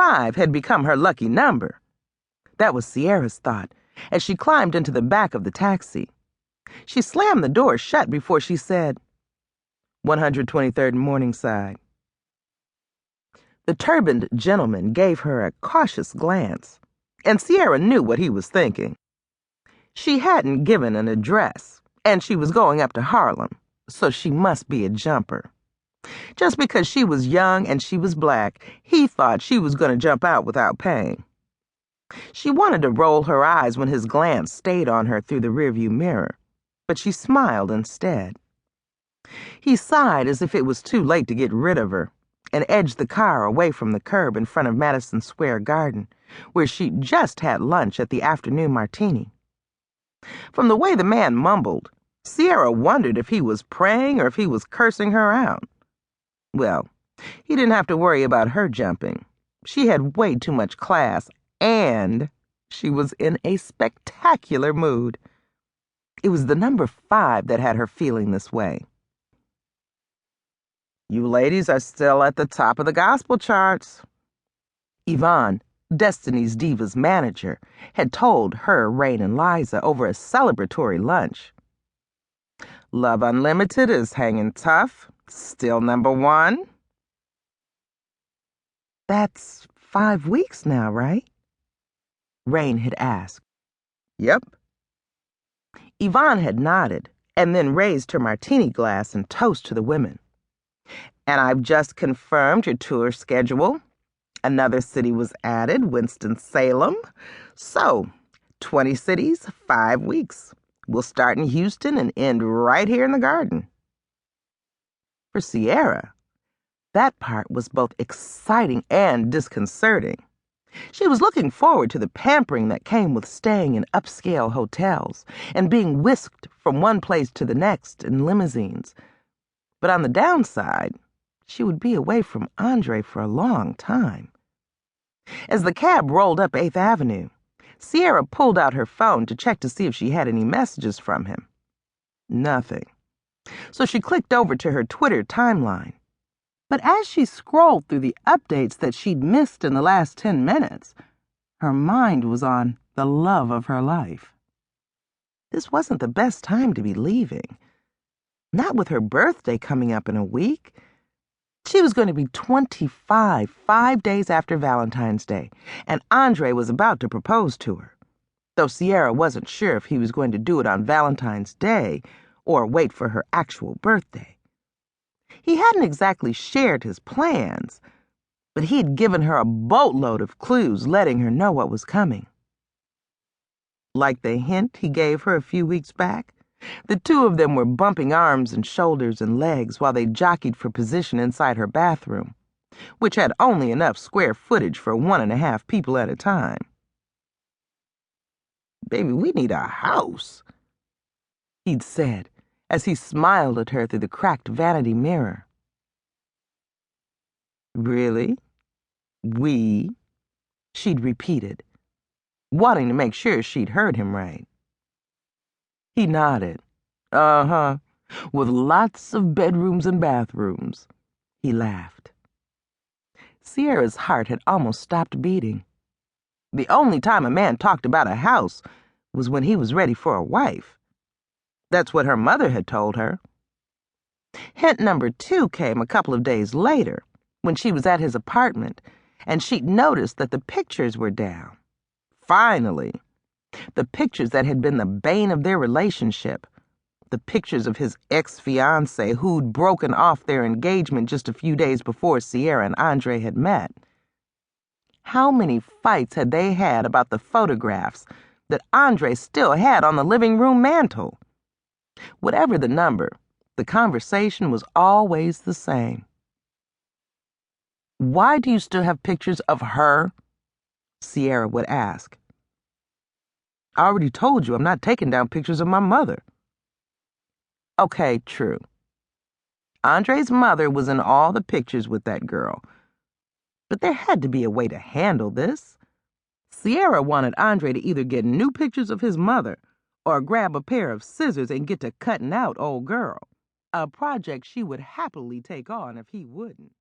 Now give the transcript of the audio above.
5 had become her lucky number. That was Sierra's thought as she climbed into the back of the taxi. She slammed the door shut before she said, 123rd Morningside. The turbaned gentleman gave her a cautious glance, and Sierra knew what he was thinking. She hadn't given an address, and she was going up to Harlem, so she must be a jumper. Just because she was young and she was black, he thought she was going to jump out without paying. She wanted to roll her eyes when his glance stayed on her through the rearview mirror, but she smiled instead. He sighed as if it was too late to get rid of her, and edged the car away from the curb in front of Madison Square Garden, where she'd just had lunch at the afternoon martini. From the way the man mumbled, Sierra wondered if he was praying or if he was cursing her out. Well, he didn't have to worry about her jumping. She had way too much class, and she was in a spectacular mood. It was the number 5 that had her feeling this way. You ladies are still at the top of the gospel charts. Yvonne, Destiny's Divas manager, had told her Raine and Liza over a celebratory lunch. Love Unlimited is hanging tough, still number 1. That's 5 weeks now, right? Raine had asked. Yep. Yvonne had nodded and then raised her martini glass in toast to the women. And I've just confirmed your tour schedule. Another city was added, Winston-Salem. So, 20 cities, 5 weeks. We'll start in Houston and end right here in the Garden. For Sierra, that part was both exciting and disconcerting. She was looking forward to the pampering that came with staying in upscale hotels and being whisked from one place to the next in limousines. But on the downside, she would be away from Andre for a long time. As the cab rolled up 8th Avenue, Sierra pulled out her phone to check to see if she had any messages from him. Nothing. So she clicked over to her Twitter timeline. But as she scrolled through the updates that she'd missed in the last 10 minutes, her mind was on the love of her life. This wasn't the best time to be leaving. Not with her birthday coming up in a week. She was going to be 25, 5 days after Valentine's Day, and Andre was about to propose to her, though Sierra wasn't sure if he was going to do it on Valentine's Day or wait for her actual birthday. He hadn't exactly shared his plans, but he'd given her a boatload of clues letting her know what was coming. Like the hint he gave her a few weeks back, the two of them were bumping arms and shoulders and legs while they jockeyed for position inside her bathroom, which had only enough square footage for 1.5 people at a time. Baby, we need a house, he'd said as he smiled at her through the cracked vanity mirror. Really? We? She'd repeated, wanting to make sure she'd heard him right. He nodded. Uh-huh, with lots of bedrooms and bathrooms. He laughed. Sierra's heart had almost stopped beating. The only time a man talked about a house was when he was ready for a wife. That's what her mother had told her. Hint number 2 came a couple of days later, when she was at his apartment, and she'd noticed that the pictures were down. Finally. The pictures that had been the bane of their relationship. The pictures of his ex-fiancée who'd broken off their engagement just a few days before Sierra and Andre had met. How many fights had they had about the photographs that Andre still had on the living room mantel? Whatever the number, the conversation was always the same. Why do you still have pictures of her? Sierra would ask. I already told you I'm not taking down pictures of my mother. Okay, true. Andre's mother was in all the pictures with that girl. But there had to be a way to handle this. Sierra wanted Andre to either get new pictures of his mother or grab a pair of scissors and get to cutting out old girl, a project she would happily take on if he wouldn't.